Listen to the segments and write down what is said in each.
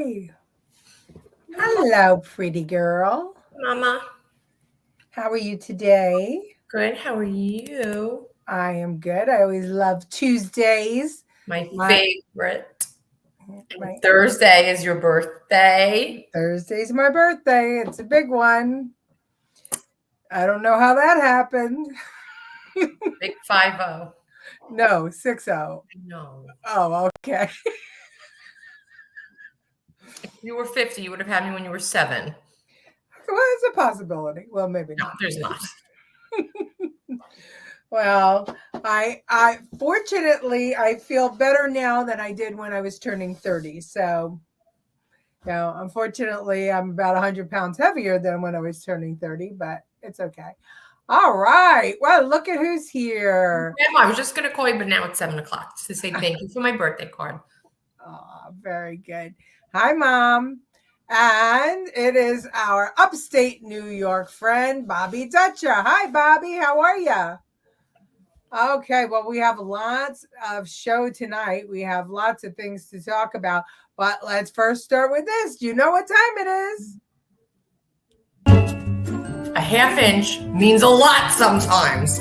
Hi. Hello, pretty girl. Mama. How are you today? Good. How are you? I am good. I always love Tuesdays. My My, favorite. my Thursday is your birthday. Thursday's my birthday. It's a big one. I don't know how that happened. Big 5-0. No, 6-0. No. Oh, okay. If you were 50, you would have had me when you were 7. Well, it's a possibility. Well, maybe No, not. there's not. Well, I fortunately I feel better now than I did when I was turning 30. So, unfortunately, I'm about 100 pounds heavier than when I was turning 30, but it's okay. All right. Well, look at who's here. Grandma, I was just going to call you, but now it's 7 o'clock to say thank you for my birthday card. Oh, very good. Hi, Mom. And it is our upstate New York friend, Bobby Dutcher. Hi, Bobby. How are you? Okay, well, we have lots of show tonight. We have lots of things to talk about, but let's first start with this. Do you know what time it is? A half inch means a lot sometimes.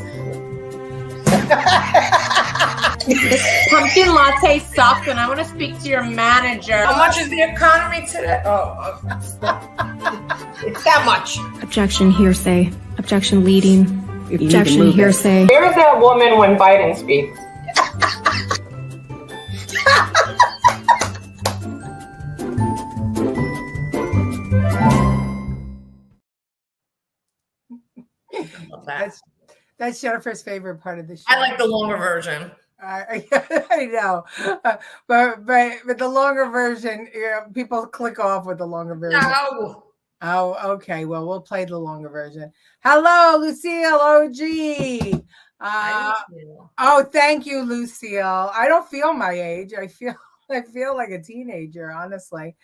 This pumpkin latte sucks, and I want to speak to your manager. How much is the economy today? Oh, it's that much. Objection, hearsay. Objection, leading. Objection, hearsay. Where is that woman when Biden speaks? Love that. That's Jennifer's favorite part of the show. I like the longer version. I know, but the longer version, people click off with the longer version. No. Oh, okay. Well, we'll play the longer version. Hello, Lucille OG. Oh, thank you, Lucille. I don't feel my age. I feel like a teenager, honestly.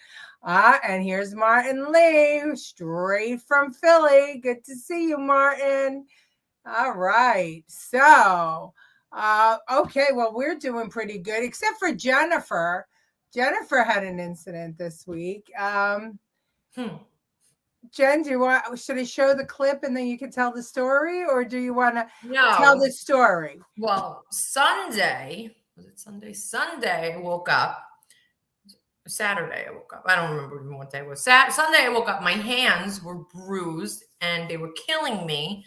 And here's Martin Lee, straight from Philly. Good to see you, Martin. All right. So, okay. Well, we're doing pretty good, except for Jennifer. Jennifer had an incident this week. Jen, should I show the clip and then you can tell the story, or do you want to tell the story? Well, Sunday, was it Sunday? Sunday, I woke up. Saturday, I woke up. I don't remember even what day it was. Sunday, I woke up. My hands were bruised and they were killing me.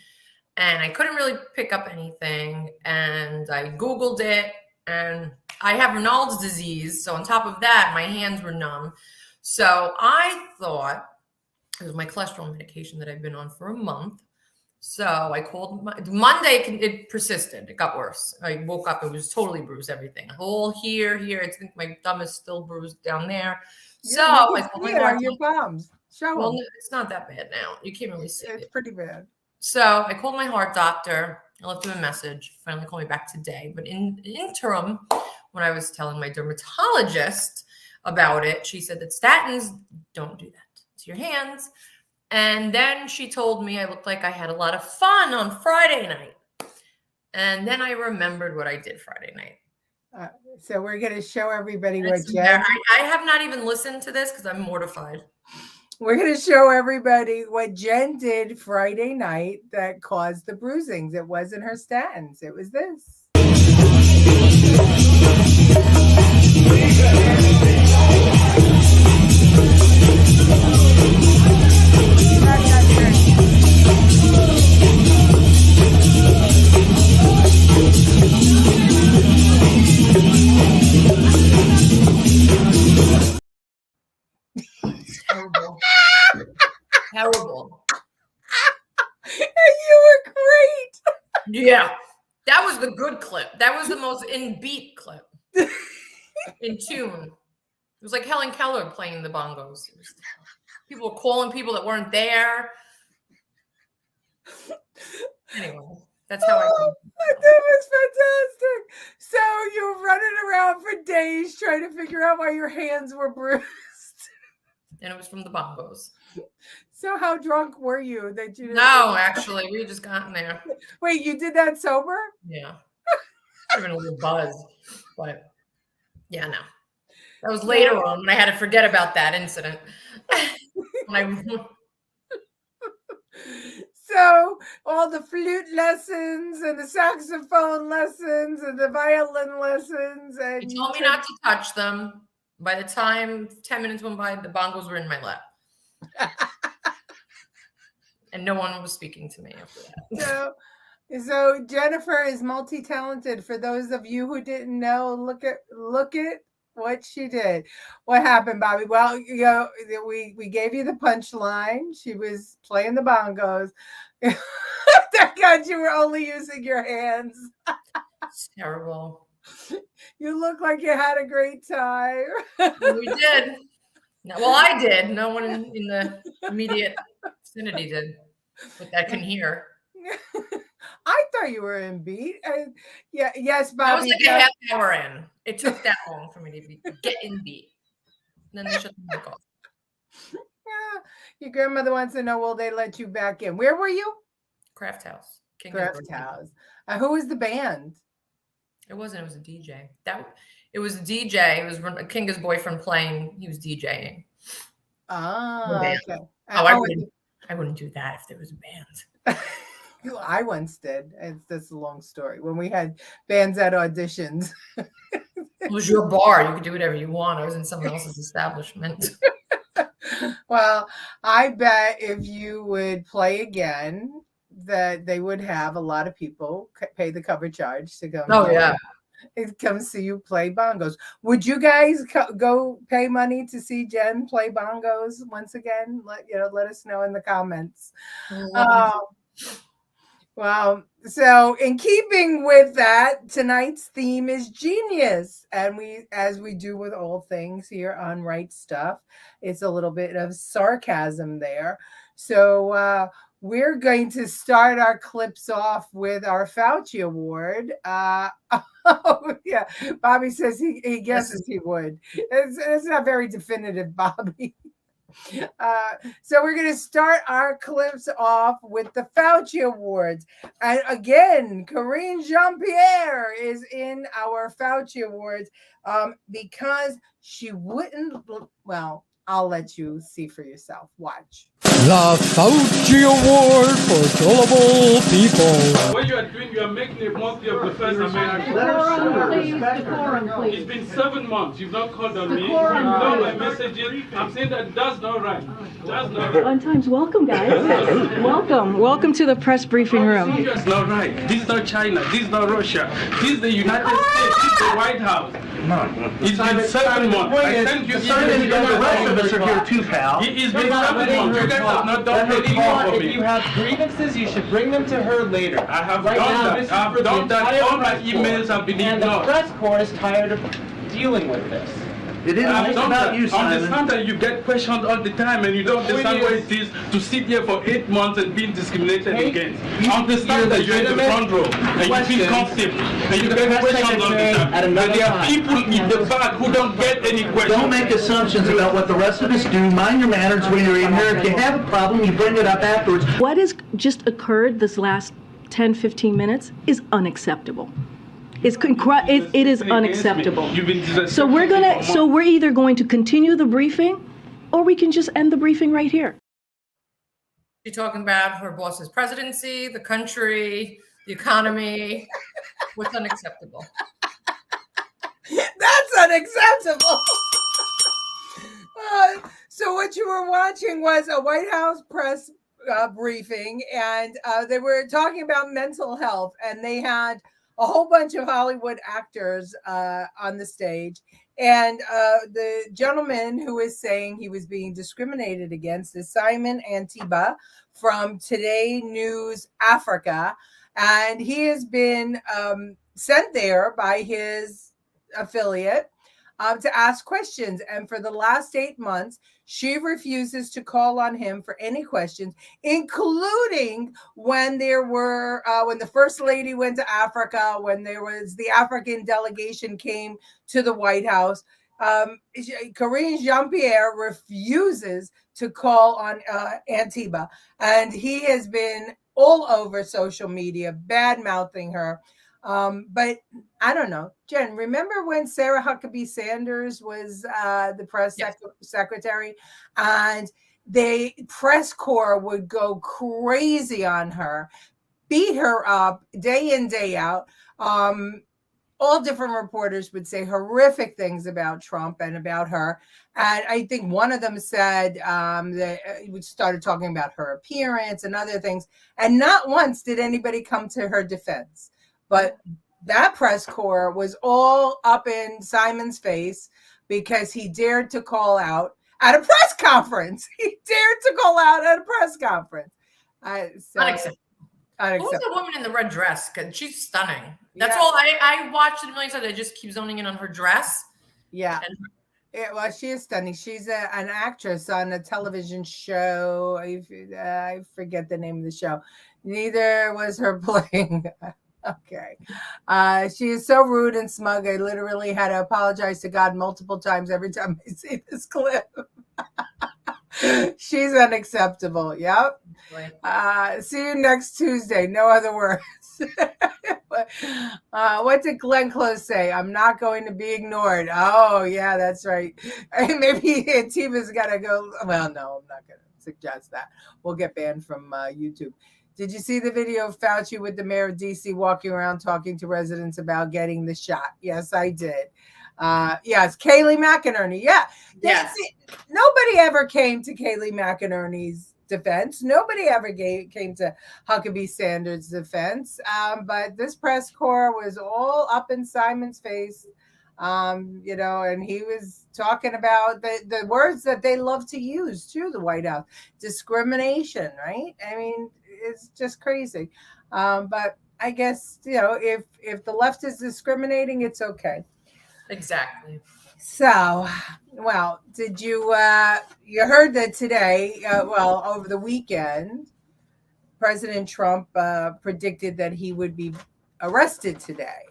And I couldn't really pick up anything. And I Googled it. And I have Raynaud's disease. So on top of that, my hands were numb. So I thought it was my cholesterol medication that I've been on for a month. So I called Monday. It persisted. It got worse. I woke up. It was totally bruised. Everything. Whole here. I think my thumb is still bruised down there. So I called my doctor. Your palms. Well, it's not that bad now. You can't really see it. It's pretty bad. So I called my heart doctor. I left him a message. Finally called me back today. But in the interim, when I was telling my dermatologist about it, she said that statins don't do that to your hands. And then she told me I looked like I had a lot of fun on Friday night. And then I remembered what I did Friday night. So we're going to show everybody what Jen... I have not even listened to this because I'm mortified. We're going to show everybody what Jen did Friday night that caused the bruisings. It wasn't her statins. It was this. Terrible. You were great. Yeah. That was the good clip. That was the most in beat clip. In tune. It was like Helen Keller playing the bongos. People were calling people that weren't there. Anyway, that's how I did. That was fantastic. So you were running around for days trying to figure out why your hands were bruised. And it was from the bongos. So how drunk were you that you? No, actually, we had just gotten there. Wait, you did that sober? Yeah. Having a little buzz, but yeah, no. That was later on when I had to forget about that incident. So all the flute lessons and the saxophone lessons and the violin lessons, and he told me not to touch them. By the time 10 minutes went by, the bongos were in my lap. And no one was speaking to me after that. So Jennifer is multi-talented. For those of you who didn't know, look at what she did. What happened, Bobby? Well, we gave you the punchline. She was playing the bongos. Thank God you were only using your hands. It's terrible. You look like you had a great time. We did. Well, I did. No one in the immediate vicinity did, but I can hear. I thought you were in beat. Yes, Bobby. I was like a half hour in. It took that long for me to get in beat. And then they shut the mic off. Yeah. Your grandmother wants to know, will they let you back in? Where were you? Craft House. Craft House. Who was the band? It wasn't. It was a DJ. It was a DJ. It was Kinga's boyfriend playing. He was DJing. Oh, okay. I wouldn't do that if there was a band. I once did. That's a long story. When we had bands at auditions. It was your bar. You could do whatever you want. I was in someone else's establishment. Well, I bet if you would play again, that they would have a lot of people pay the cover charge to come. Oh, yeah. It comes see you play bongos. Would you guys go pay money to see Jen play bongos once again? Let us know in the comments. Well, so in keeping with that, tonight's theme is genius. And as we do with all things here on Right Stuff, it's a little bit of sarcasm there. So we're going to start our clips off with our Fauci Award. Yeah, Bobby says he guesses he would. It's not very definitive, Bobby. So we're going to start our clips off with the Fauci Awards. And again, Karine Jean-Pierre is in our Fauci Awards because she wouldn't, well, I'll let you see for yourself. Watch. The Fauci Award for Gullible People. What you are doing, you are making a mockery of the first amendment. It's been 7 months. You've not called on me. You've not my messages. I'm saying that's not right. That's not right. Fun times. Welcome, guys. Welcome to the press briefing room. That's not right. This is not China. This is not Russia. This is the United States. This is the White House. It's been 7 months. I sent you emails. The rest of us are here too, pal. It's been 7 months. You guys have not done anything for me. If you have grievances, you should bring them to her later. I have done that. I have done that. All my emails have been ignored. And the press corps is tired of dealing with this. It isn't about you, Simon. I understand that you get questioned all the time and you don't understand what it is to sit here for 8 months and being discriminated against. I understand that you're in the front row and you feel comfortable and you get questioned all the time. But there are people in the back who don't get any questions. Don't make assumptions about what the rest of us do. Mind your manners when you're in here. If you have a problem, you bring it up afterwards. What has just occurred this last 10, 15 minutes is unacceptable. It is unacceptable. So we're either going to continue the briefing or we can just end the briefing right here. She's talking about her boss's presidency, the country, the economy. What's unacceptable? That's unacceptable. So what you were watching was a White House press briefing, and they were talking about mental health, and they had a whole bunch of Hollywood actors on the stage. And the gentleman who is saying he was being discriminated against is Simon Antiba from Today News Africa. And he has been sent there by his affiliate to ask questions. And for the last 8 months, she refuses to call on him for any questions, including when when the First Lady went to Africa, when there was the African delegation came to the White House. Karine Jean-Pierre refuses to call on Antiba. And he has been all over social media, bad-mouthing her. But I don't know. Jen, remember when Sarah Huckabee Sanders was the press secretary, and the press corps would go crazy on her, beat her up day in, day out. All different reporters would say horrific things about Trump and about her. And I think one of them said that we started talking about her appearance and other things. And not once did anybody come to her defense. But that press corps was all up in Simon's face because he dared to call out at a press conference. He dared to call out at a press conference. Unacceptable. Who's the woman in the red dress? Because she's stunning. That's all. I watched it a million times. I just keep zoning in on her dress. Yeah. Well, she is stunning. She's an actress on a television show. I forget the name of the show. Neither was her playing. Okay. She is so rude and smug. I literally had to apologize to God multiple times every time I see this clip. She's unacceptable. Yep. See you next Tuesday. No other words. What did Glenn Close say? I'm not going to be ignored. Oh, yeah, that's right. Maybe Tiva's got to go. Well, no, I'm not going to suggest that. We'll get banned from YouTube. Did you see the video of Fauci with the mayor of D.C. walking around talking to residents about getting the shot? Yes, I did. Yes, Kayleigh McEnany. Yeah. Yes. Nobody ever came to Kayleigh McEnany's defense. Nobody ever came to Huckabee Sanders' defense. But this press corps was all up in Simon's face, and he was talking about the words that they love to use too, the White House. Discrimination, right? I mean, it's just crazy. But I guess, if the left is discriminating, it's okay. Exactly. So, well, did you heard that today, over the weekend, President Trump predicted that he would be arrested today.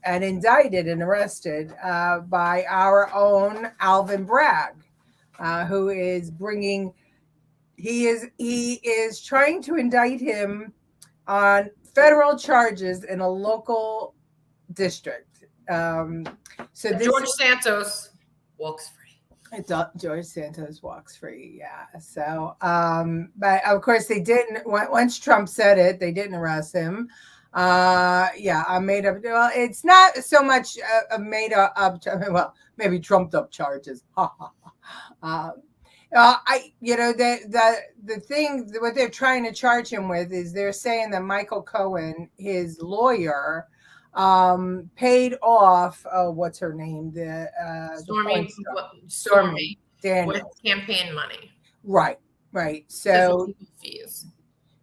And indicted and arrested by our own Alvin Bragg, who is bringing, he is trying to indict him on federal charges in a local district. So George Santos walks free. George Santos walks free. Yeah. So, but of course they didn't. Once Trump said it, they didn't arrest him. I made up. Well, it's not so much a made up. Well, maybe trumped up charges. The thing, what they're trying to charge him with is they're saying that Michael Cohen, his lawyer, paid off. Oh, what's her name? Stormy Daniels with campaign money. Right. So fees.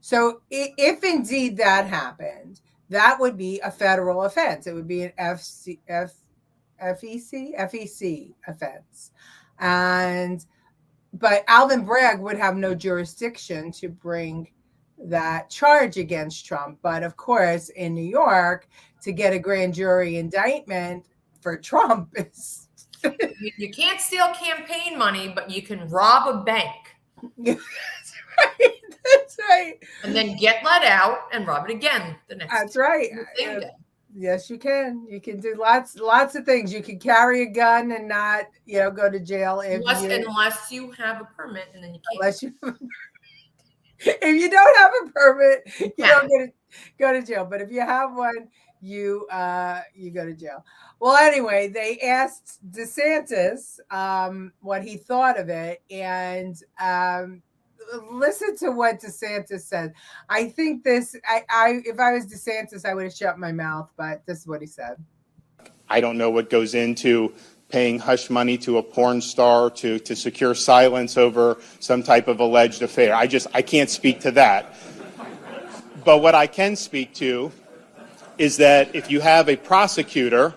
So if indeed that happened, that would be a federal offense. It would be an FEC offense. But Alvin Bragg would have no jurisdiction to bring that charge against Trump. But of course, in New York, to get a grand jury indictment for Trump is... You can't steal campaign money, but you can rob a bank. That's right. And then get let out and rob it again the next day. That's right. Yes, you can. You can do lots of things. You can carry a gun and not, go to jail unless you have a permit, and then you can't. Unless you have a permit. If you don't have a permit, you don't go to jail. But if you have one, you go to jail. Well, anyway, they asked DeSantis what he thought of it, and listen to what DeSantis said. I think this. If I was DeSantis, I would have shut my mouth. But this is what he said. I don't know what goes into paying hush money to a porn star to secure silence over some type of alleged affair. I can't speak to that. But what I can speak to is that if you have a prosecutor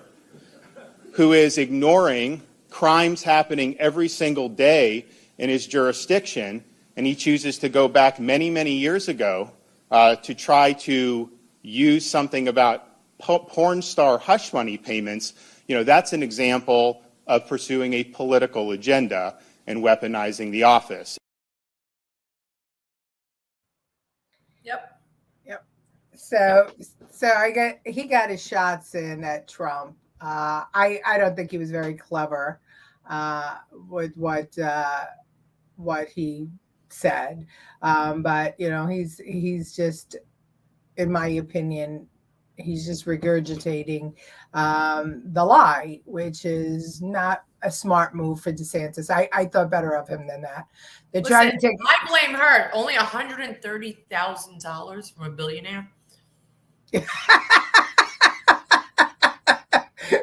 who is ignoring crimes happening every single day in his jurisdiction, and he chooses to go back many, many years ago to try to use something about porn star hush money payments, that's an example of pursuing a political agenda and weaponizing the office. Yep. So he got his shots in at Trump. I don't think he was very clever with what he said, but he's just, in my opinion, he's just regurgitating the lie, which is not a smart move for DeSantis. I thought better of him than that. They're trying to take. I blame her. Only $130,000 from a billionaire. Really?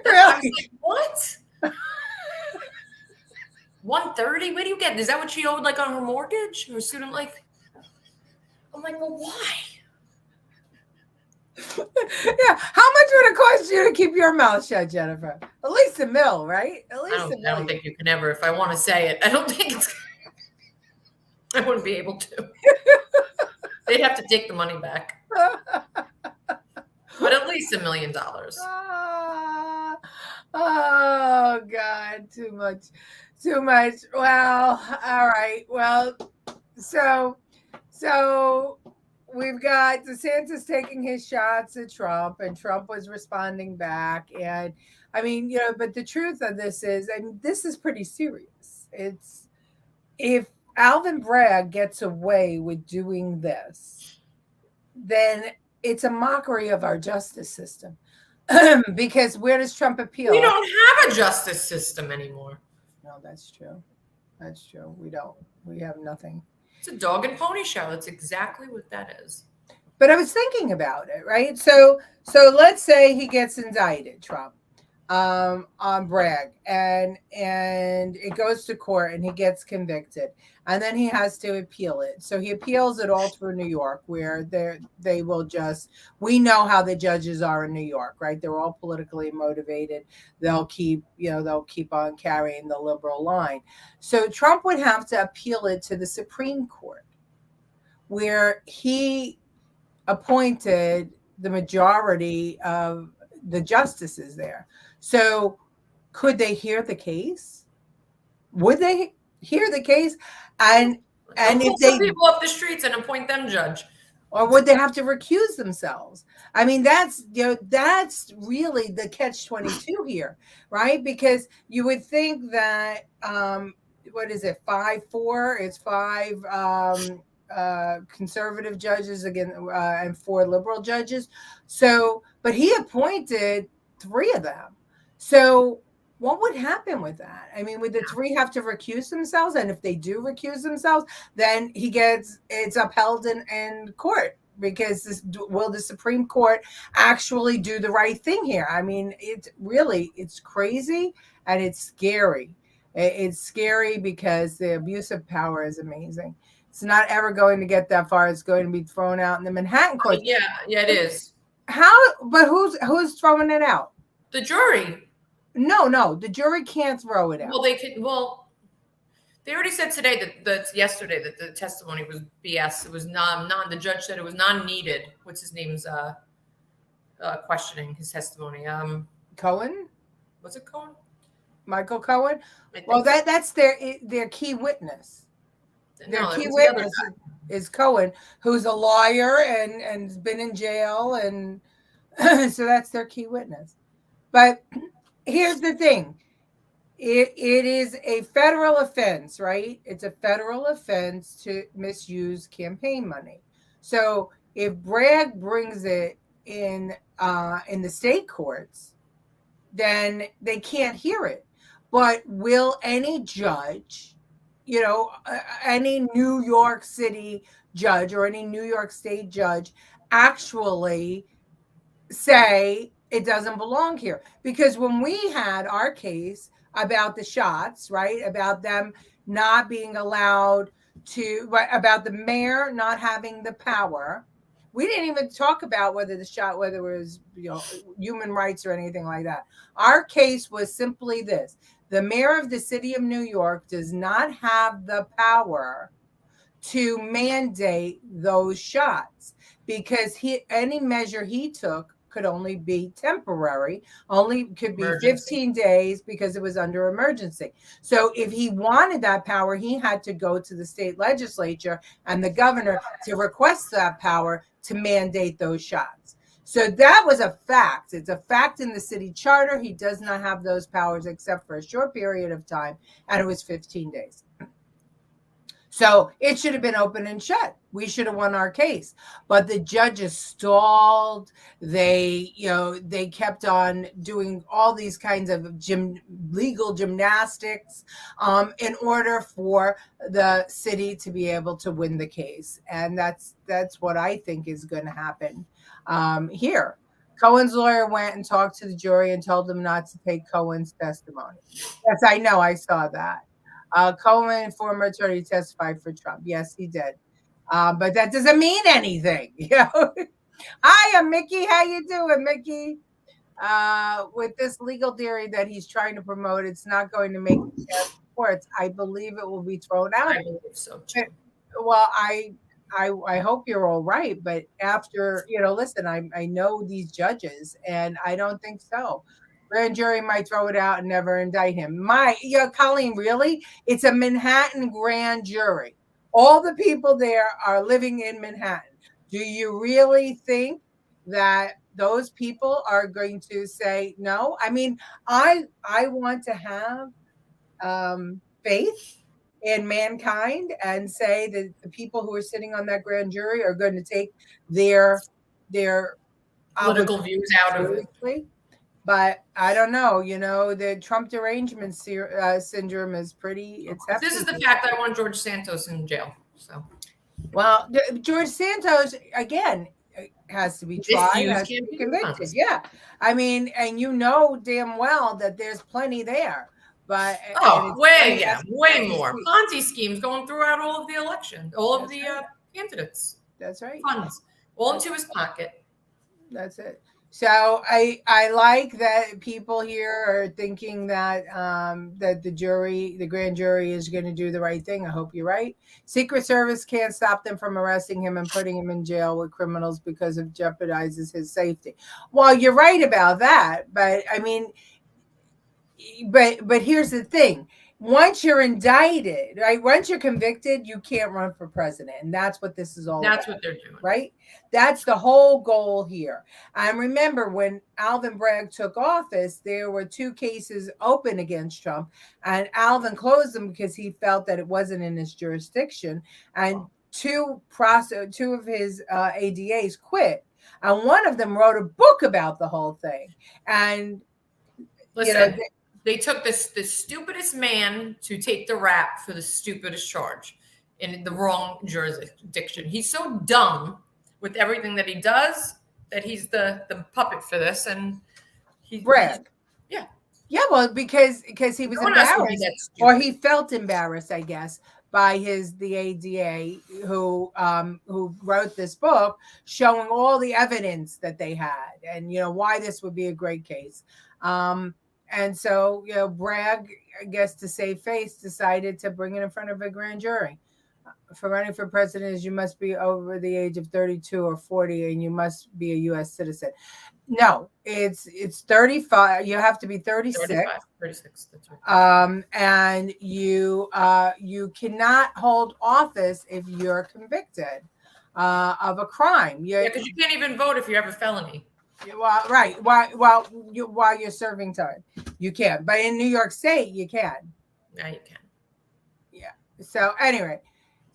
I was like, what? 130? Where do you get? Is that what she owed, like, on her mortgage or student life? I'm like, well, why? Yeah, how much would it cost you to keep your mouth shut, Jennifer? At least $1 million, right? At least I don't think you can ever. If I want to say it, I don't think it's. I wouldn't be able to. They'd have to take the money back. But at least $1 million. Oh God, too much. Well, all right. Well, so we've got DeSantis taking his shots at Trump, and Trump was responding back. And I mean, but the truth of this is, and this is pretty serious. It's, if Alvin Bragg gets away with doing this, then it's a mockery of our justice system. Because where does Trump appeal? We don't have a justice system anymore. No, that's true. That's true. We don't. We have nothing. It's a dog and pony show. That's exactly what that is. But I was thinking about it, right? So let's say he gets indicted, Trump, on Bragg, and it goes to court, and he gets convicted, and then he has to appeal it. So he appeals it all through New York, where they will just, we know how the judges are in New York, right? They're all politically motivated. They'll keep on carrying the liberal line. So Trump would have to appeal it to the Supreme Court, where he appointed the majority of the justices there. So could they hear the case? Would they hear the case? And if they people off the streets and appoint them judge, or would they have to recuse themselves? I mean, that's really the catch-22 here, right? Because you would think that what is it, 5-4? It's 5 conservative judges again and 4 liberal judges. So, but he appointed 3 of them. So what would happen with that? I mean, would the 3 have to recuse themselves? And if they do recuse themselves, then it's upheld in court, because will the Supreme Court actually do the right thing here? I mean, it's crazy and it's scary. It's scary because the abuse of power is amazing. It's not ever going to get that far. It's going to be thrown out in the Manhattan court. Yeah, it is. But who's throwing it out? The jury. No, the jury can't throw it out. Well, they could. Well, they already said today that yesterday that the testimony was BS. It was the judge said it was non-needed. What's his name's questioning his testimony? Cohen. Was it Cohen? Michael Cohen. Well, that's their key witness. Their key witness is Cohen, who's a lawyer and has been in jail, and so that's their key witness. But here's the thing. It is a federal offense, right? It's a federal offense to misuse campaign money. So if Bragg brings it in the state courts, then they can't hear it. But will any judge, any New York City judge or any New York State judge actually say it doesn't belong here? Because when we had our case about the shots, right, about them not being allowed to, about the mayor not having the power, we didn't even talk about whether it was human rights or anything like that. Our case was simply this: the mayor of the city of New York does not have the power to mandate those shots, because any measure he took could only be temporary, could be 15 days because it was under emergency. So if he wanted that power, he had to go to the state legislature and the governor to request that power to mandate those shots. So that was a fact. It's a fact in the city charter. He does not have those powers except for a short period of time, and it was 15 days. So it should have been open and shut. We should have won our case, but the judges stalled. They kept on doing all these kinds of legal gymnastics in order for the city to be able to win the case, and that's what I think is going to happen here. Cohen's lawyer went and talked to the jury and told them not to take Cohen's testimony. Yes, I know. I saw that. Cohen, former attorney, testified for Trump. Yes, he did. But that doesn't mean anything. Hi, I'm Mickey. How you doing, Mickey? With this legal theory that he's trying to promote, it's not going to make the courts. I believe it will be thrown out. I believe so too. Well, I hope you're all right. But after, listen, I know these judges, and I don't think so. Grand jury might throw it out and never indict him. Colleen, really? It's a Manhattan grand jury. All the people there are living in Manhattan. Do you really think that those people are going to say no? I mean, I want to have faith in mankind and say that the people who are sitting on that grand jury are going to take their political views out of it. But I don't know, the Trump derangement syndrome is pretty. This is the fact I want George Santos in jail. So, well, George Santos again has to be tried, has to be convicted. Yeah, I mean, and damn well that there's plenty there. But way more Ponzi schemes going throughout all of the election, all of the candidates. That's right. Funds all into his pocket. That's it. So I like that people here are thinking that that the grand jury is going to do the right thing. I hope you're right. Secret Service can't stop them from arresting him and putting him in jail with criminals because it jeopardizes his safety. Well, you're right about that, but I mean, but here's the thing. Once you're indicted, right? Once you're convicted, you can't run for president. And that's what this is all about. That's what they're doing. Right? That's the whole goal here. And remember, when Alvin Bragg took office, there were 2 cases open against Trump. And Alvin closed them because he felt that it wasn't in his jurisdiction. And two of his ADAs quit. And one of them wrote a book about the whole thing. And listen, they took the stupidest man to take the rap for the stupidest charge in the wrong jurisdiction. He's so dumb with everything that he does that he's the puppet for this. And Bragg. Yeah, well, because he was embarrassed, or he felt embarrassed, I guess, by the ADA who wrote this book showing all the evidence that they had and why this would be a great case. And so, Bragg, I guess to save face, decided to bring it in front of a grand jury. For running for president, you must be over the age of 32 or 40, and you must be a U.S. citizen. No, it's 35. You have to be 36. 36. That's right. And you cannot hold office if you're convicted of a crime. Because you can't even vote if you have a felony. Well, right. While you're serving time, you can. But in New York State, you can. Yeah, you can. Yeah. So anyway,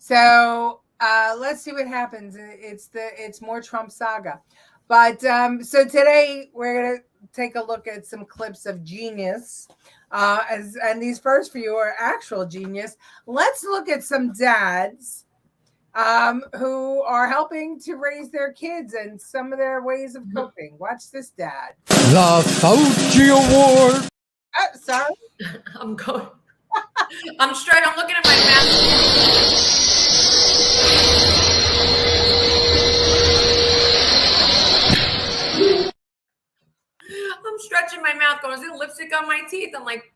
let's see what happens. It's more Trump saga. But so today we're gonna take a look at some clips of genius. And these first few are actual genius. Let's look at some dads who are helping to raise their kids and some of their ways of coping. Watch this, dad. The Fauci Award. Oh, sorry. I'm going. I'm straight. I'm looking at my mouth. I'm stretching my mouth, going, is there lipstick on my teeth? I'm like,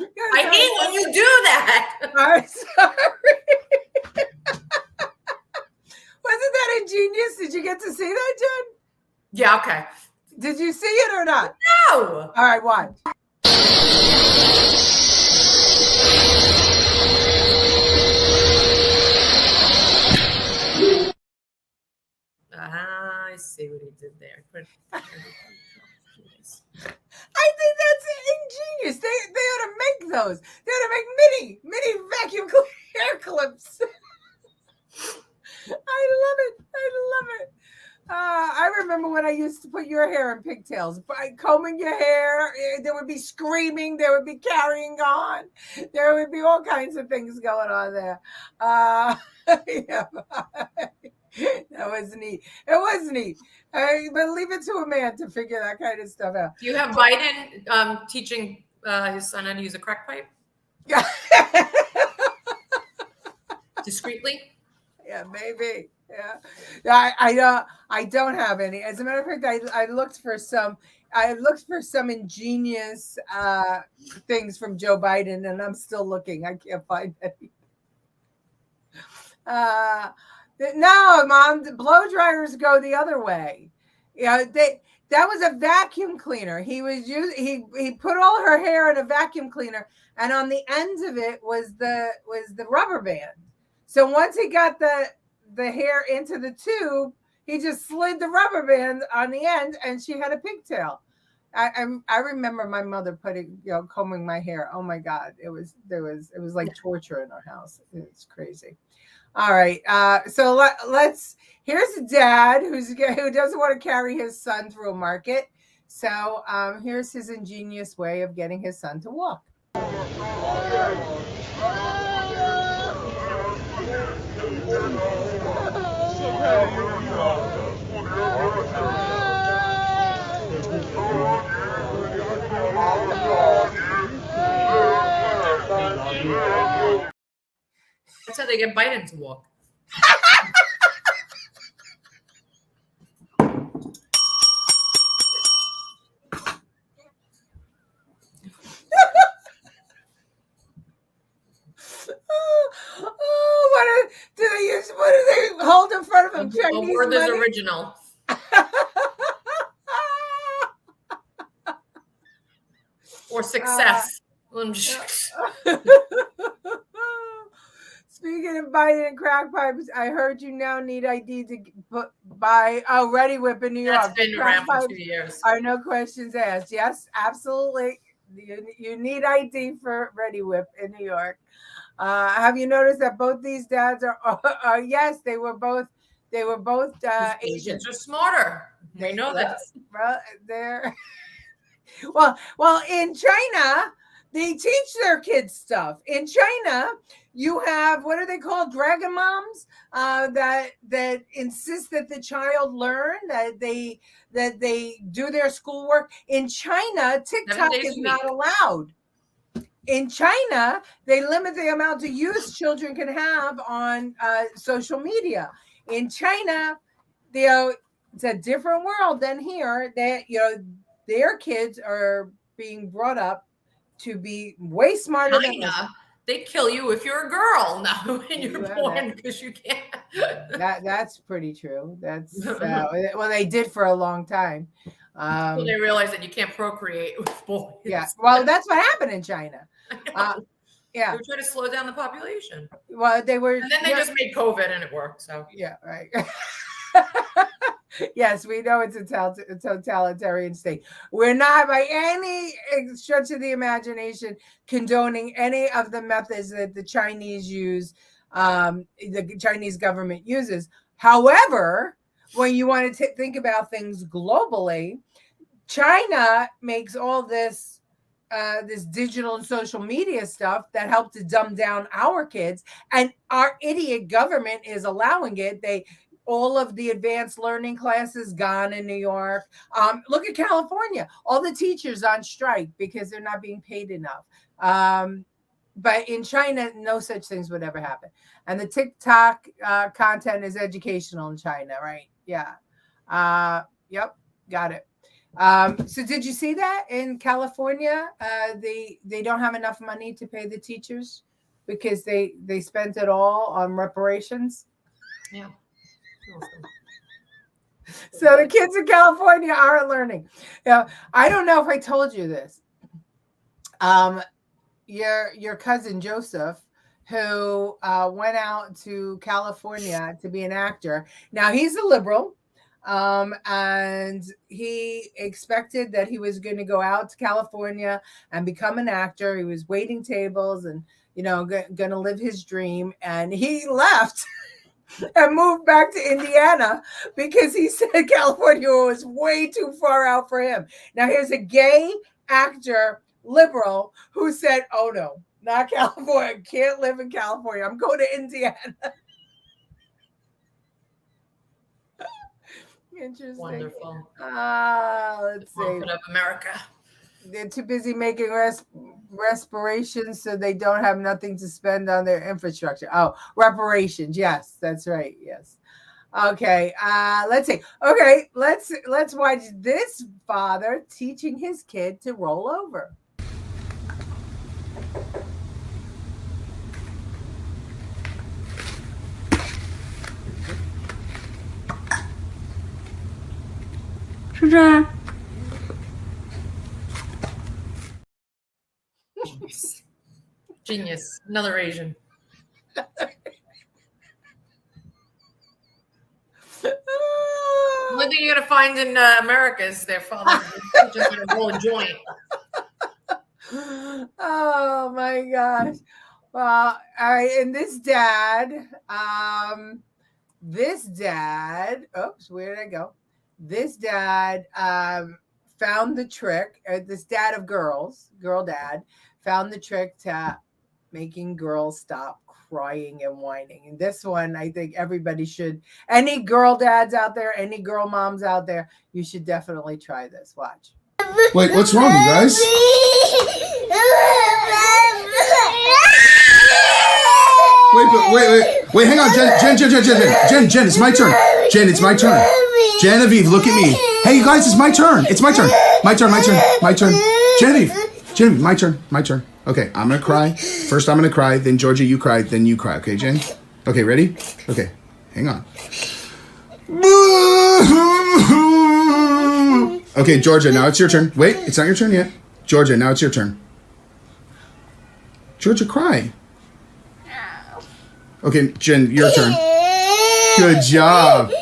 I hate when you do that. I'm sorry. Wasn't that ingenious? Did you get to see that, Jen? Yeah, okay. Did you see it or not? No. All right, watch. I think that's ingenious. They ought to make those. They ought to make mini vacuum hair clips. I love it. I remember when I used to put your hair in pigtails. By combing your hair, there would be screaming, there would be carrying on, there would be all kinds of things going on there. Yeah, that was neat. It was neat. But leave it to a man to figure that kind of stuff out. Do you have Biden teaching his son how to use a crack pipe? Yeah. Discreetly? Yeah, maybe. Yeah. I don't have any. As a matter of fact, I looked for some ingenious things from Joe Biden, and I'm still looking. I can't find any. No, Mom, the blow dryers go the other way. That was a vacuum cleaner. He put all her hair in a vacuum cleaner, and on the ends of it was the rubber band. So once he got the hair into the tube, he just slid the rubber band on the end, and she had a pigtail. I remember my mother combing my hair. Oh my God, it was like torture in our house. It's crazy. All right, so let's. Here's a dad who doesn't want to carry his son through a market. So here's his ingenious way of getting his son to walk. That's how they get Biden to walk. What do they hold in front of him? A word is original. Or success. Speaking of Biden and crack pipes, I heard you now need ID to buy Ready Whip in New York. That's been around for 2 years. Are no questions asked. Yes, absolutely. You need ID for Ready Whip in New York. Have you noticed that both these dads are yes, they were both Asians are smarter. They know that. Well, they're well, in China, they teach their kids stuff. In China, you have, what are they called? Dragon moms that insist that the child learn, that they do their schoolwork. In China, TikTok is not allowed. In China, they limit the amount of use children can have on social media. In China, it's a different world than here. Their kids are being brought up to be way smarter than us. They kill you if you're a girl now when you're born because you can't. That's pretty true. That's well, they did for a long time. Well, they realized that you can't procreate with boys. Yeah, well, that's what happened in China. Yeah, they were trying to slow down the population. Well, they were, and then they just made COVID, and it worked. So yeah, right. Yes, we know it's a totalitarian state. We're not by any stretch of the imagination condoning any of the methods that the Chinese use, the Chinese government uses. However, when you want to think about things globally, China makes all this digital and social media stuff that help to dumb down our kids, and our idiot government is allowing it. All of the advanced learning classes gone in New York. Look at California. All the teachers on strike because they're not being paid enough. But in China, no such things would ever happen. And the TikTok content is educational in China, right? Yeah. Yep. Got it. So did you see that in California? They don't have enough money to pay the teachers because they spent it all on reparations. Yeah. So the kids in California aren't learning. I don't know if I told you this. Your cousin Joseph, who went out to California to be an actor. Now he's a liberal. And he expected that he was going to go out to California and become an actor. He was waiting tables and, going to live his dream. And he left and moved back to Indiana because he said California was way too far out for him. Now, here's a gay actor, liberal, who said, oh, no, not California. Can't live in California. I'm going to Indiana. Interesting. Wonderful. Let's see. Market of America. They're too busy making reparations, so they don't have nothing to spend on their infrastructure. Oh, reparations. Yes, that's right. Yes. Okay. Let's see. Okay, let's watch this father teaching his kid to roll over. Genius. Another Asian. Only thing you're gonna find in America is their father just gonna roll a joint. Oh my gosh. Well, all right, and this dad, oops, where did I go? This dad found the trick, this dad of girl dad, found the trick to making girls stop crying and whining. And this one, I think everybody should, any girl dads out there, any girl moms out there, you should definitely try this. Watch. Wait, what's wrong, you guys? Wait, hang on, Jen, it's my turn. Jen, it's my turn. Genevieve, look at me. Hey, you guys, it's my turn. It's my turn. My turn. Genevieve, my turn. Okay, I'm gonna cry. First, I'm gonna cry. Then Georgia, you cry. Then you cry. Okay, Jen? Okay, ready? Okay, hang on. Okay, Georgia, now it's your turn. Wait, it's not your turn yet. Georgia, now it's your turn. Georgia, cry. Okay, Jen, your turn. Good job.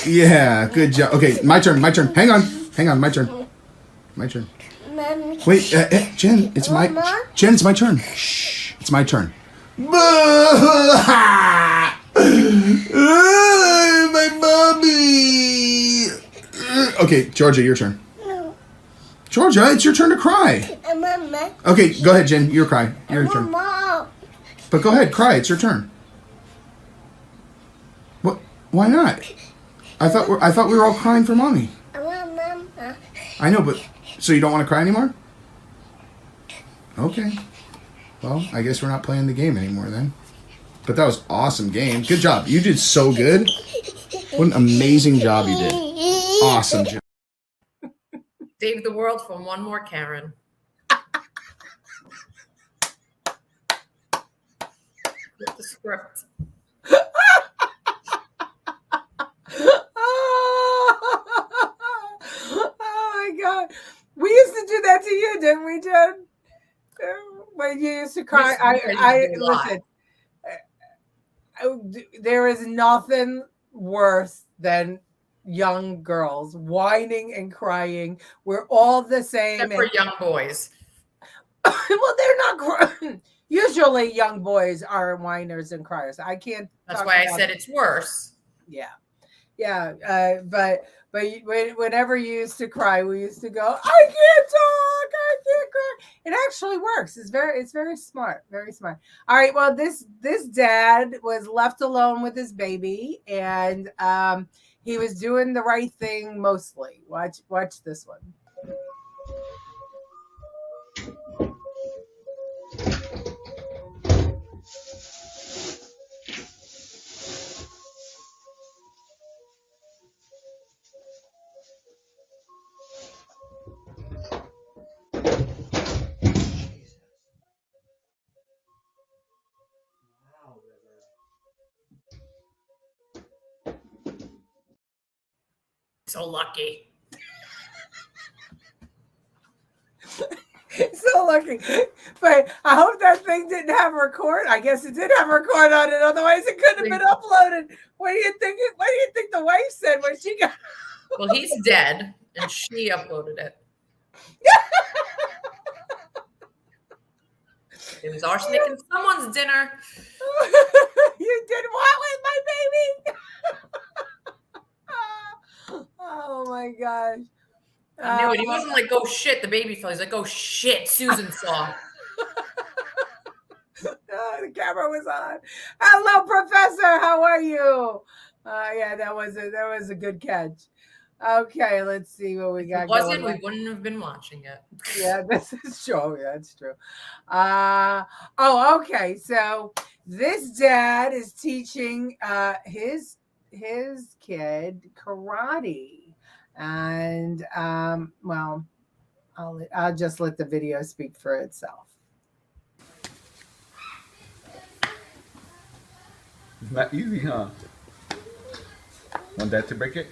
Yeah, good job. Okay, my turn. Hang on, my turn. Wait, Jen, it's my turn. Shh, it's my turn. My mommy. Okay, Georgia, your turn. Georgia, it's your turn to cry. Okay, go ahead, Jen. Your cry. Your turn. But go ahead, cry. It's your turn. What? Why not? I thought we were all crying for mommy. I know, but so you don't want to cry anymore? Okay. Well, I guess we're not playing the game anymore then. But that was awesome game. Good job. You did so good. What an amazing job you did. Awesome job. Save the world from one more Karen. With the script. Oh my God. We used to do that to you, didn't we, Jen? When you used to cry. Listen. There is nothing worse than young girls whining and crying. We're all the same. Except for young boys. Well, they're not. Usually, young boys are whiners and criers. I can't. That's why I said it's worse. Yeah. But whenever you used to cry, we used to go, I can't talk, I can't cry. It actually works. It's very smart, very smart. All right. Well, this dad was left alone with his baby, and he was doing the right thing mostly. Watch this one. So lucky. So lucky. But I hope that thing didn't have a record. I guess it did have a record on it. Otherwise, it couldn't have been uploaded. What do you think? What do you think the wife said when she got? Well, he's dead, and she uploaded it. It was arsenic in someone's dinner. You did what with my baby? Oh my gosh. I knew it. He wasn't like, oh shit, the baby fell. He's like, oh shit, Susan saw. The camera was on. Hello, Professor. How are you? Yeah, that was a good catch. Okay, let's see what we got. If it wasn't, we wouldn't have been watching it. Yeah, this is true. Yeah, that's true. Okay. So this dad is teaching his kid karate. And well, I'll just let the video speak for itself. It's not easy, huh? Want Dad to break it?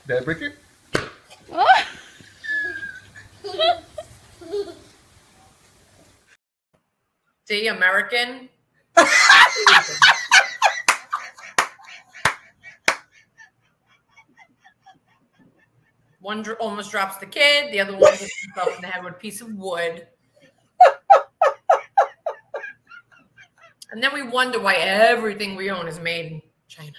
Dad, break it? See, American. One almost drops the kid. The other one hits himself in the head with a piece of wood. And then we wonder why everything we own is made in China.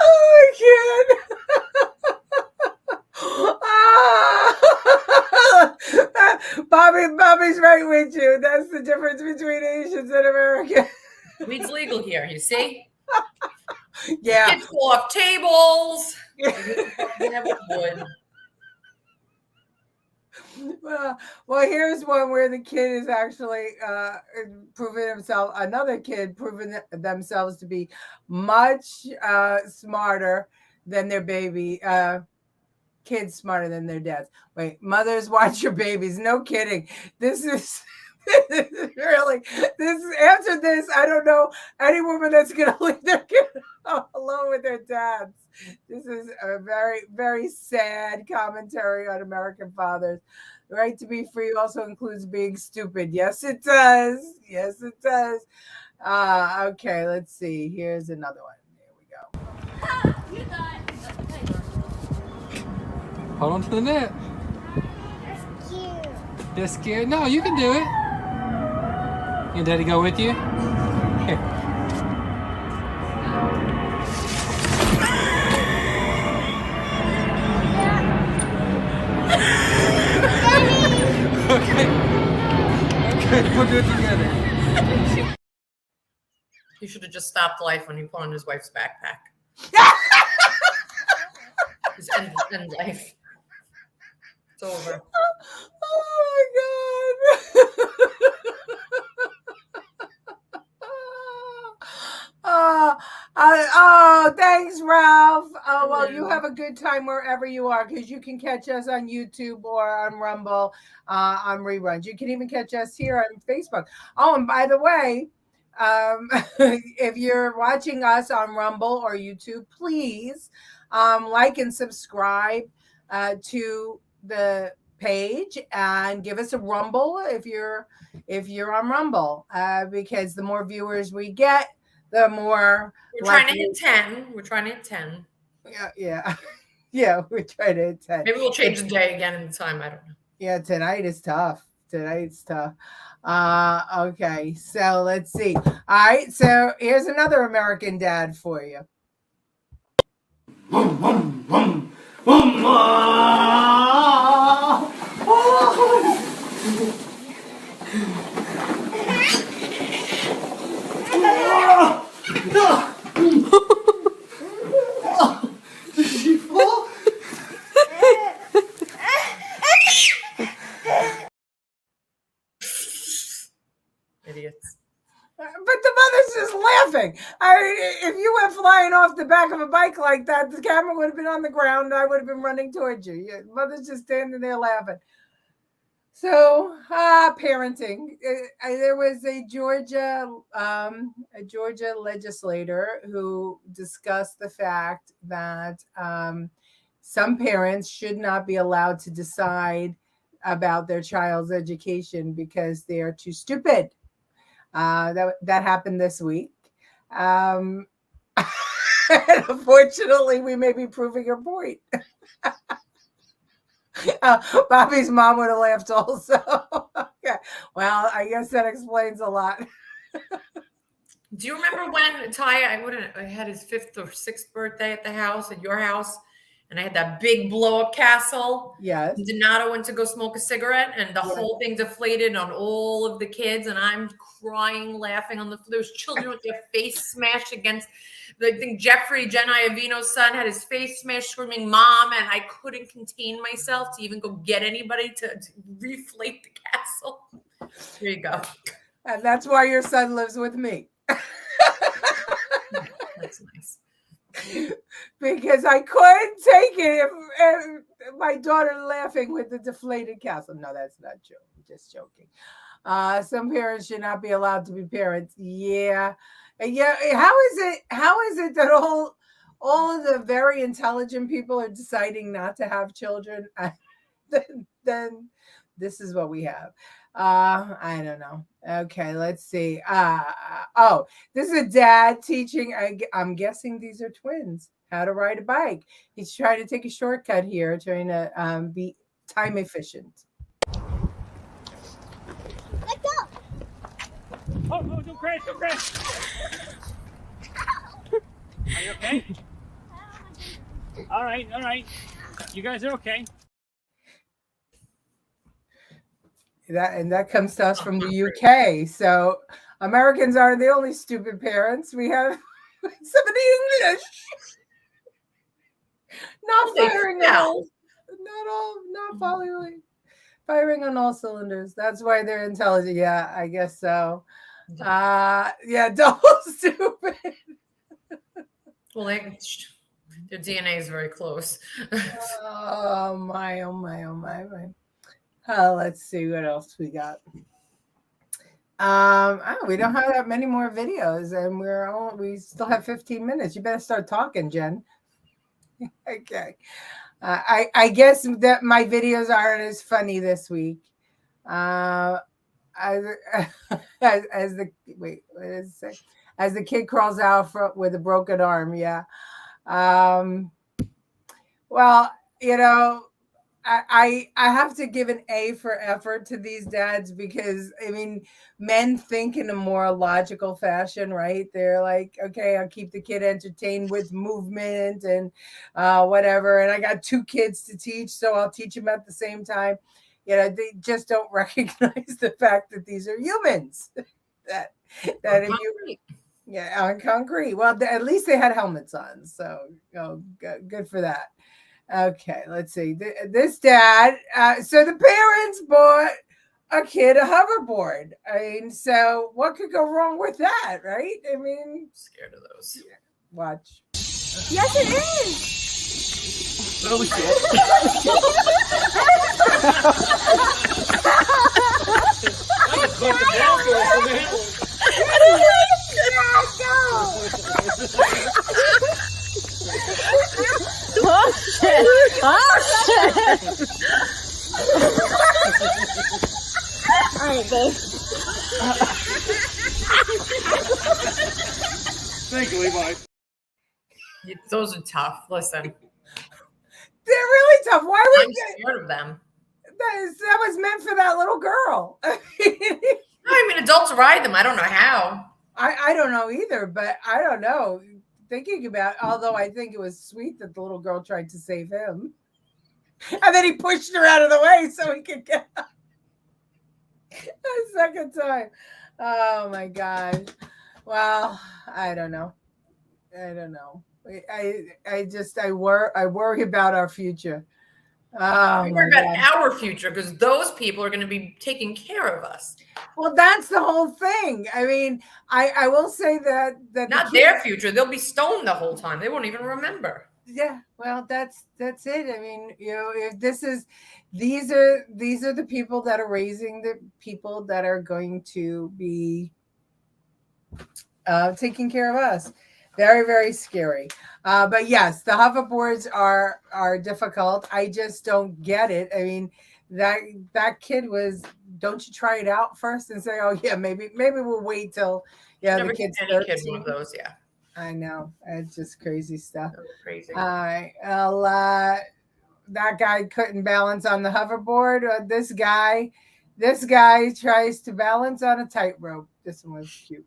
Oh, I can't. Bobby's right with you. That's the difference between Asians and Americans. Weed's legal here, you see? Yeah. Kids fall off tables. Wood. Well, here's one where the kid is actually proving himself, another kid proving themselves to be much smarter than their baby. Kids smarter than their dads. Wait, mothers watch your babies. No kidding. This is really, after this, I don't know any woman that's going to leave their kid alone with their dads. This is a very, very sad commentary on American fathers. The right to be free also includes being stupid. Yes, it does. Yes, it does. Okay, let's see. Here's another one. There we go. Hold on to the net. That's cute. They're scared? No, you can do it. Your daddy go with you? Here. Okay, we'll do it together. He should have just stopped life when he put on his wife's backpack. His end life. It's over. Oh my God. Thanks, Ralph. Well, you have a good time wherever you are, because you can catch us on YouTube or on Rumble on reruns. You can even catch us here on Facebook. Oh, and by the way, if you're watching us on Rumble or YouTube, please like and subscribe to the page and give us a rumble if you're on Rumble, because the more viewers we get, the more we're trying to hit 10. We're trying to hit 10. Yeah, we're trying to hit 10. Maybe we'll change the day again in time. I don't know. Yeah, tonight is tough. Tonight's tough. Okay, so let's see. All right, so here's another American dad for you. Did she fall? Idiots. But the mother's just laughing. If you went flying off the back of a bike like that, the camera would have been on the ground. I would have been running towards you. Your mother's just standing there laughing. So, parenting. There was a Georgia legislator who discussed the fact that some parents should not be allowed to decide about their child's education because they are too stupid. That happened this week. And unfortunately, we may be proving your point. Bobby's mom would have laughed also. Okay. Well, I guess that explains a lot. Do you remember when Ty, I had his 5th or 6th birthday at the house, at your house, and I had that big blow-up castle? Yes. Donato went to go smoke a cigarette, and the whole thing deflated on all of the kids, and I'm crying, laughing on the floor. There was children with their face smashed against. I think Jeffrey, Jen Iovino's son, had his face smashed, screaming "Mom!" and I couldn't contain myself to even go get anybody to reflate the castle. There you go. And that's why your son lives with me. That's nice. Because I couldn't take it if my daughter laughing with the deflated castle. No, that's not true. I'm just joking. Some parents should not be allowed to be parents. Yeah. How is it that all of the very intelligent people are deciding not to have children? then this is what we have. I don't know. Okay, let's see. This is a dad teaching. I'm guessing these are twins how to ride a bike. He's trying to take a shortcut here, trying to be time efficient. Let go. Oh, don't crash, don't crash. Are you okay? All right. You guys are okay. That comes to us from the UK. So Americans aren't the only stupid parents. We have somebody English. Not firing all, not firing on all cylinders. That's why they're intelligent. Yeah, I guess so. Double stupid. Well, their DNA is very close. Oh my. Let's see what else we got. We don't have that many more videos, and we still have 15 minutes. You better start talking, Jen. Okay. I guess that my videos aren't as funny this week. As the kid crawls out with a broken arm. Yeah. Well, I have to give an A for effort to these dads because, I mean, men think in a more logical fashion, right? They're like, okay, I'll keep the kid entertained with movement and whatever. And I got 2 kids to teach, so I'll teach them at the same time. They just don't recognize the fact that these are humans. that if you, on concrete. Well, at least they had helmets on, so good for that. Okay, let's see. This dad, so the parents bought a kid a hoverboard. I mean, so what could go wrong with that, right? I mean, scared of those. Yeah. Watch. Yes, it is. Oh shit. Oh shit! Oh shit! All right, babe. Thank you, Levi. Those are tough. Listen, they're really tough. Why would I'm scared of them? That was meant for that little girl. I mean, adults ride them. I don't know how. I don't know either, but I don't know. Thinking about, although I think it was sweet that the little girl tried to save him, and then he pushed her out of the way so he could get out a second time. Oh my gosh! Well, I don't know. I worry about our future. We worry about our future because those people are going to be taking care of us. Well, that's the whole thing. I mean, I will say that not their future. They'll be stoned the whole time. They won't even remember. Yeah, well, that's it. I mean, if these are the people that are raising the people that are going to be taking care of us. Very, very scary. But yes, the hoverboards are difficult. I just don't get it. I mean, that kid was. Don't you try it out first and say, "Oh yeah, maybe we'll wait till Never the kid's seen 13." any kid one of those. Yeah, I know, it's just crazy stuff. Crazy. That guy couldn't balance on the hoverboard. This guy tries to balance on a tightrope. This one was cute.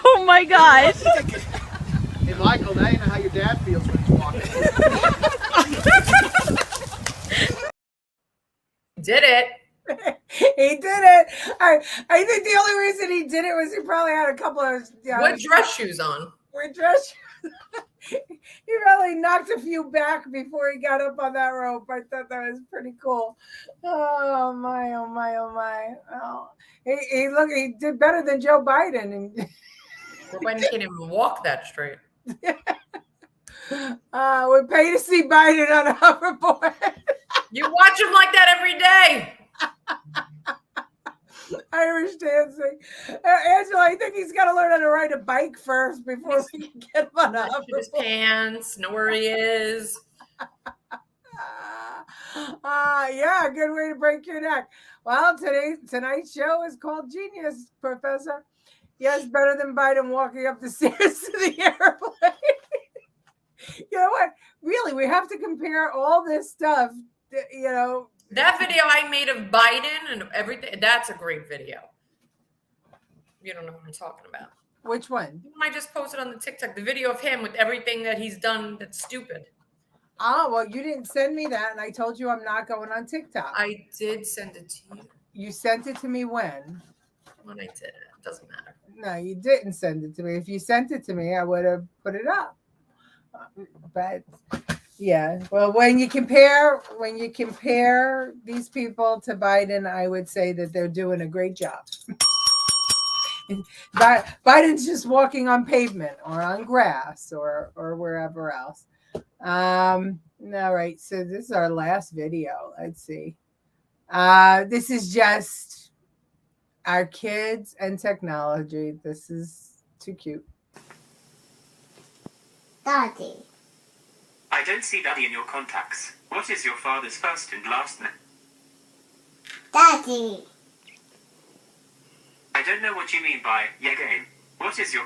Oh my gosh. Hey, Michael, now you know how your dad feels when he's walking. Did it. He did it. I think the only reason he did it was he probably had a couple of what dress shoes on? What dress shoes? He really knocked a few back before he got up on that rope. I thought that was pretty cool. Oh my, oh my, oh my. Oh, he did better than Joe Biden. When he can't even walk that straight. We're paid to see Biden on a hoverboard. You watch him like that every day. Irish dancing. Angela, I think he's got to learn how to ride a bike first before we can get him on a hoverboard. His pants, know where he is. Yeah, good way to break your neck. Well, tonight's show is called Genius, Professor. Yes, better than Biden walking up the stairs to the airplane. You know what? Really, we have to compare all this stuff. You know, that video I made of Biden and everything. That's a great video. You don't know what I'm talking about. Which one? I just posted on the TikTok the video of him with everything that he's done that's stupid. Oh, well, you didn't send me that, and I told you I'm not going on TikTok. I did send it to you. You sent it to me when? When I did it. It doesn't matter. No, you didn't send it to me. If you sent it to me, I would have put it up. But yeah, well, when you compare these people to Biden, I would say that they're doing a great job. Biden's just walking on pavement or on grass or wherever else. All right, so this is our last video. Let's see. This is just our kids and technology. This is too cute. Daddy. I don't see Daddy in your contacts. What is your father's first and last name? Daddy. I don't know what you mean by again. What is your...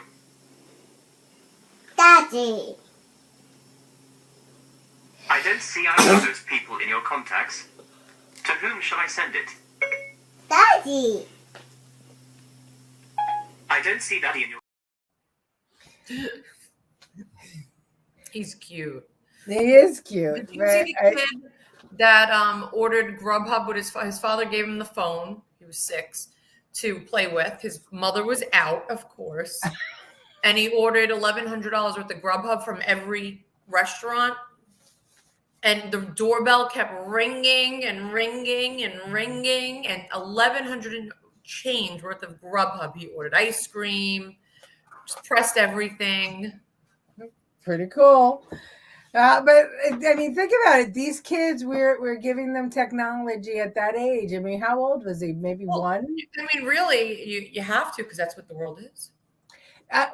Daddy. I don't see either of those people in your contacts. To whom shall I send it? Daddy. I don't see Daddy in your... He's cute. He is cute. Did you see the kid that ordered Grubhub with his father gave him the phone? He was 6 to play with. His mother was out, of course, and he ordered $1,100 worth of Grubhub from every restaurant. And the doorbell kept ringing and ringing and ringing, and $1,100 and change worth of Grubhub he ordered. Ice cream, just pressed everything. Pretty cool. But I mean, think about it. These kids, we're giving them technology at that age. I mean, how old was he? Maybe 1? I mean, really, you have to, because that's what the world is.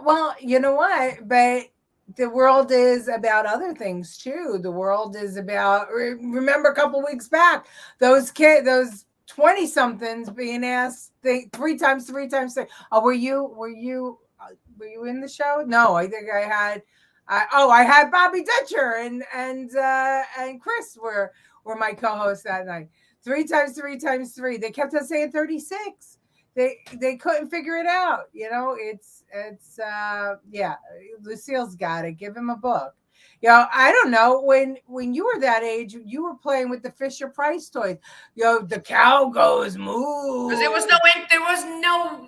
Well, you know what? But the world is about other things too. The world is about. Remember, a couple weeks back, those 20-somethings being asked 3 times. Oh, were you in the show? No, I think I had. I had Bobby Dutcher and Chris were my co-hosts that night. 3 times 3. They kept on saying 36. They couldn't figure it out. You know, it's yeah. Lucille's got it. Give him a book. You know, I don't know, when you were that age, you were playing with the Fisher Price toys. You know, the cow goes moo. Because there was no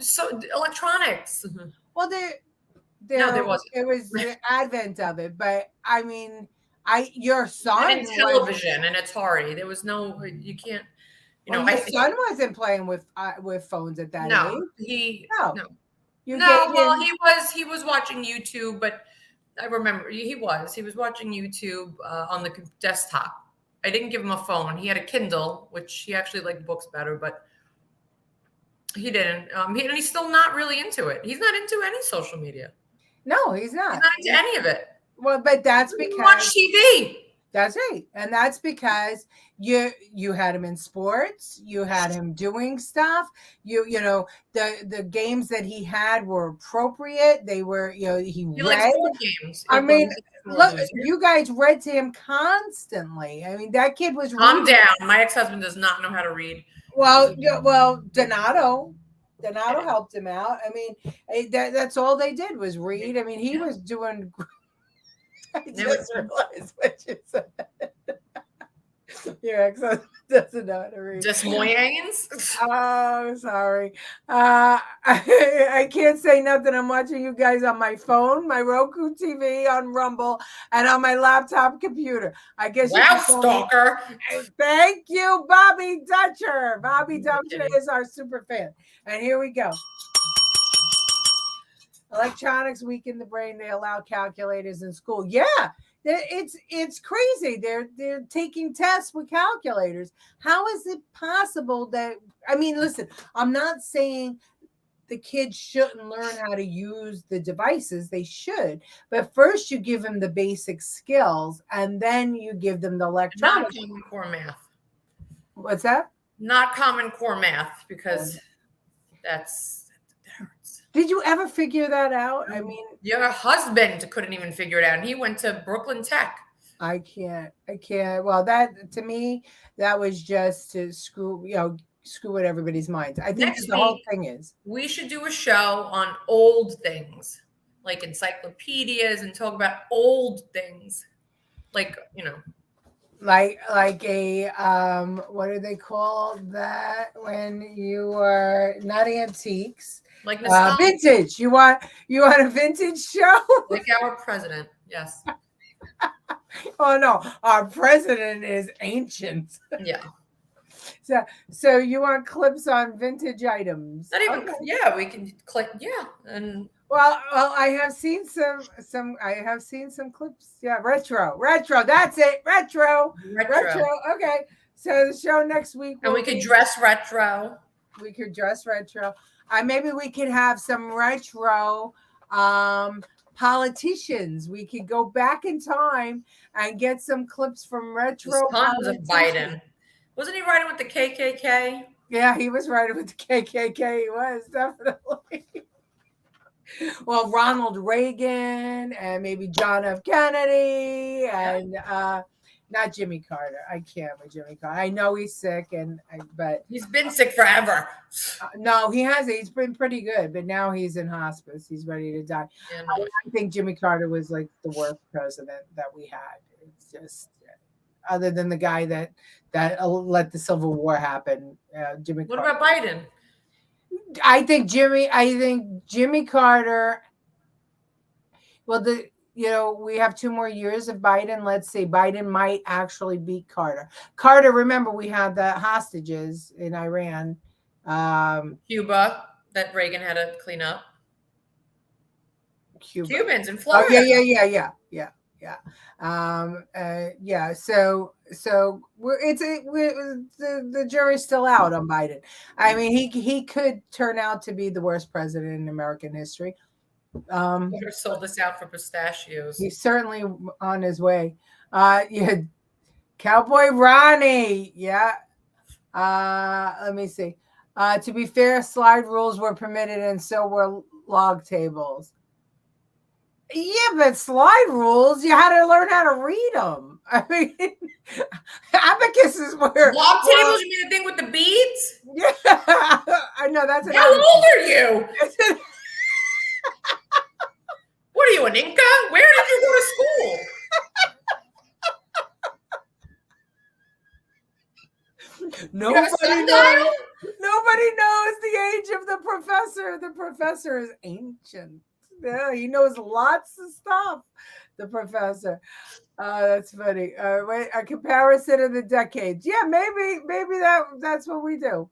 electronics. Well, there wasn't. It was the advent of it, but I mean, your son and television, and Atari. There was no, you can't. You know, my son wasn't playing with phones at that age. No. You No, gave well, him- he was watching YouTube, but I remember he was watching YouTube on the desktop. I didn't give him a phone. He had a Kindle, which he actually liked books better, but he didn't. He's still not really into it. He's not into any social media. No, he's not. He's not into any of it. Well, but that's He because watch TV. That's right. And that's because you had him in sports, you had him doing stuff. You know, the games that he had were appropriate. They were, you know, he likes read. board games. I mean, look, you guys read to him constantly. I mean, that kid was Calm reading. down. My ex-husband does not know how to read. Well, Donato helped him out. I mean, that's all they did was read. I mean, he was doing. I just realized what you said. Your ex-husband doesn't know how to read. Just Moyans? Oh, sorry. I can't say nothing. I'm watching you guys on my phone, my Roku TV, on Rumble, and on my laptop computer. I guess. Wow, stalker. Thank you, Bobby Dutcher. Bobby Dutcher is our super fan. And here we go. Electronics weaken the brain. They allow calculators in school. Yeah, it's crazy. They're taking tests with calculators. How is it possible that? I mean, listen. I'm not saying the kids shouldn't learn how to use the devices. They should, but first you give them the basic skills, and then you give them the electronics. Not common core math. What's that? Not common core math, because that's. Did you ever figure that out? I mean, your husband couldn't even figure it out, and he went to Brooklyn Tech. I can't. Well, that to me, that was just to screw with everybody's minds. I think the whole thing is we should do a show on old things, like encyclopedias, and talk about old things, like like a what do they call that when you are not antiques? Like vintage. You want a vintage show? Like our president, yes. Oh no, our president is ancient. Yeah. So you want clips on vintage items? Not even. Okay. Yeah, we can click. Yeah, and well, I have seen some. I have seen some clips. Yeah, retro. That's it. Retro. Okay. So the show next week. And we could dress retro. We could dress retro. Maybe we could have some retro politicians. We could go back in time and get some clips from retro. Tons of Biden. Wasn't he riding with the KKK? Yeah, he was riding with the KKK. He was, definitely. Well, Ronald Reagan and maybe John F. Kennedy and not Jimmy Carter. I can't with Jimmy Carter. I know he's sick, but he's been sick forever. No, he hasn't. He's been pretty good, but now he's in hospice. He's ready to die. Yeah, no. I think Jimmy Carter was like the worst president that we had. It's just other than the guy that let the Civil War happen. Jimmy. What Carter. about Biden? I think Jimmy Carter. Well, we have 2 more years of Biden. Let's see. Biden might actually beat Carter. Carter, remember, we had the hostages in Iran. Cuba, that Reagan had to clean up. Cubans in Florida. Oh, yeah. So the jury's still out on Biden. I mean, he could turn out to be the worst president in American history. Better sold us out for pistachios. He's certainly on his way. Cowboy Ronnie. Yeah. Let me see. To be fair, slide rules were permitted, and so were log tables. Yeah, but slide rules, you had to learn how to read them. I mean, abacus is where log tables. You mean the thing with the beads? Yeah, I know that's. How old are you? What are you, an Inca? Where did you go to school? Nobody knows the age of the professor. The professor is ancient. Yeah, he knows lots of stuff. The professor. That's funny. A comparison of the decades. Yeah, maybe that's what we do.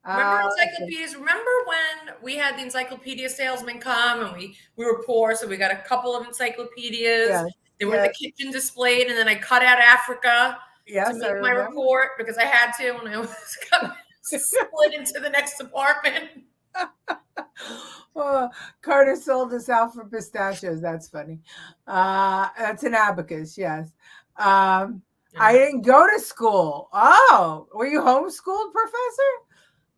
Remember encyclopedias? Remember when we had the encyclopedia salesman come and we were poor, so we got a couple of encyclopedias. Yes. They were in the kitchen displayed, and then I cut out Africa to make my report because I had to when I was split into the next department. Oh, Carter sold us out for pistachios. That's funny. That's an abacus, yes. I didn't go to school. Oh, were you homeschooled, Professor?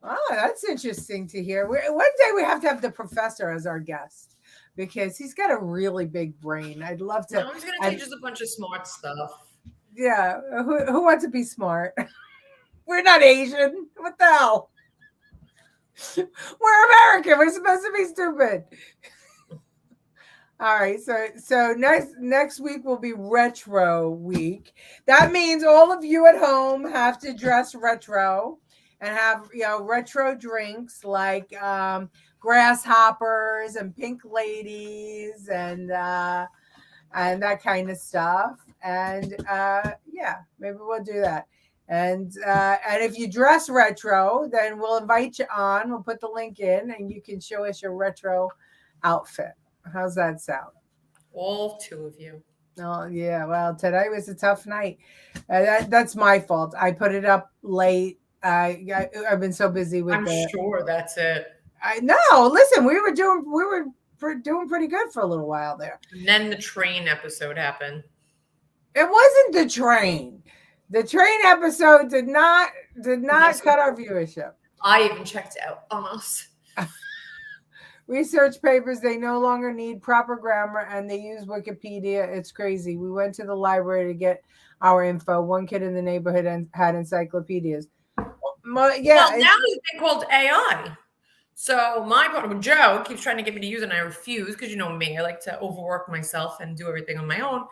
Oh, that's interesting to hear. One day we have to have the professor as our guest because he's got a really big brain. I'd love to. No, he's going to teach us a bunch of smart stuff. Yeah. Who wants to be smart? We're not Asian. What the hell? We're American. We're supposed to be stupid. All right. So next week will be retro week. That means all of you at home have to dress retro and have retro drinks like grasshoppers and pink ladies and that kind of stuff. And maybe we'll do that. And if you dress retro, then we'll invite you on. We'll put the link in, and you can show us your retro outfit. How's that sound? All two of you. Oh yeah. Well, today was a tough night. That's my fault. I put it up late. I've been so busy with. I'm sure that's it. I know. Listen, we were doing pretty good for a little while there. And then the train episode happened. It wasn't the train. The train episode did not cut our viewership. I even checked out on us. Research papers, they no longer need proper grammar and they use Wikipedia. It's crazy. We went to the library to get our info. One kid in the neighborhood had encyclopedias. Well, now there's thing called AI. So my partner, Joe, keeps trying to get me to use it and I refuse because you know me. I like to overwork myself and do everything on my own.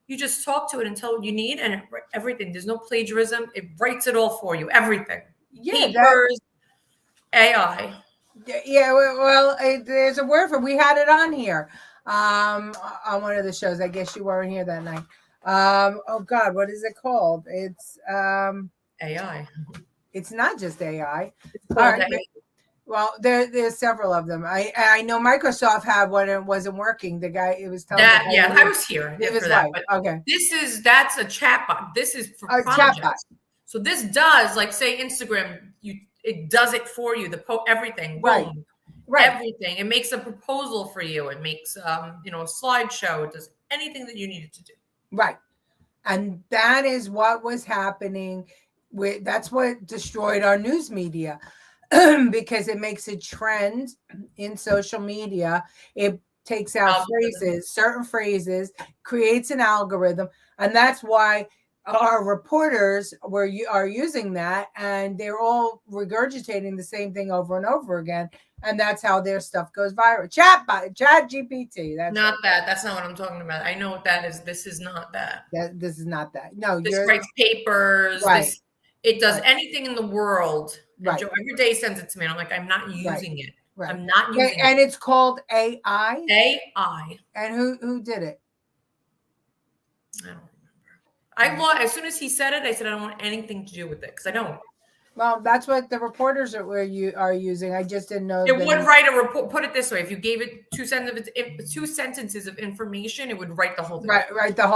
You just talk to it and tell what you need and everything. There's no plagiarism. It writes it all for you. Everything. Yeah, papers, AI. Yeah, well, there's a word for it. We had it on here on one of the shows. I guess you weren't here that night. Oh God, what is it called? It's AI. It's not just AI. It's called AI. Well, there's several of them. I know Microsoft had one and it wasn't working. The guy, it was telling that. Yeah, I was here. It was for that. But okay. That's a chatbot. This is for projects. Chatbot. So this does, like, say Instagram, it does it for you. Everything, boom, right. Everything. It makes a proposal for you. It makes a slideshow. It does anything that you need it to do. Right, and that is what was happening. That's what destroyed our news media. Because it makes a trend in social media. It takes out certain phrases, creates an algorithm. And that's why our reporters are using that. And they're all regurgitating the same thing over and over again. And that's how their stuff goes viral. Chat GPT. That's not that. That's not what I'm talking about. I know what that is. This is not that. This is not that. No, this writes papers. Right. It does anything in the world. Right. Joe every day sends it to me. And I'm like, I'm not using it. Right. I'm not using it. And it's called AI. AI. And who did it? I don't remember. As soon as he said it, I said I don't want anything to do with it because I don't. Well, that's what the reporters are using. I just didn't know. It would write a report. Put it this way: if you gave it two sentences of information, it would write the whole thing. Write the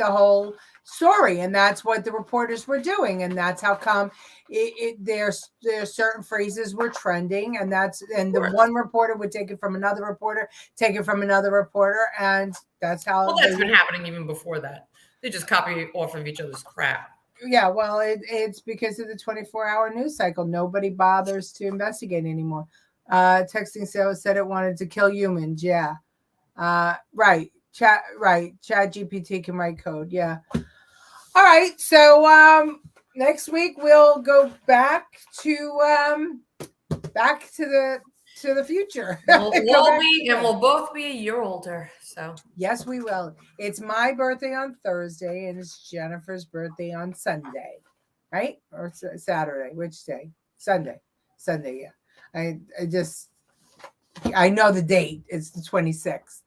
whole story, and that's what the reporters were doing, and that's how come there's certain phrases were trending, and the one reporter would take it from another reporter, and that's how. Well, that's been happening even before that. They just copy off of each other's crap. Yeah, well, it's because of the 24-hour news cycle. Nobody bothers to investigate anymore. Texting sales said it wanted to kill humans. Yeah, right. Chat GPT can write code. Yeah. All right. So next week we'll go back to the future. We'll both be a year older. So yes, we will. It's my birthday on Thursday, and it's Jennifer's birthday on Sunday, right? Or Saturday? Which day? Sunday. Yeah. I know the date. It's the 26th.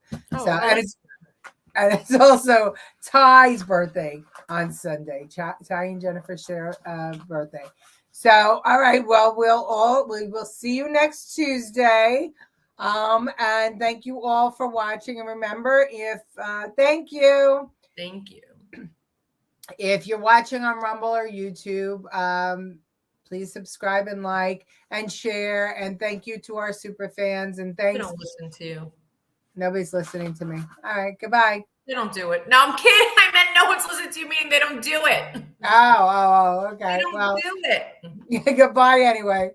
And it's also Ty's birthday on Sunday. Ty and Jennifer's birthday. So, all right. Well, we will see you next Tuesday. And thank you all for watching. And remember, thank you. Thank you. If you're watching on Rumble or YouTube, please subscribe and like and share. And thank you to our super fans. And thanks. They don't listen to you. Nobody's listening to me. All right. Goodbye. They don't do it. No, I'm kidding. I meant no one's listening to me and they don't do it. Oh, okay. They don't do it. Goodbye anyway.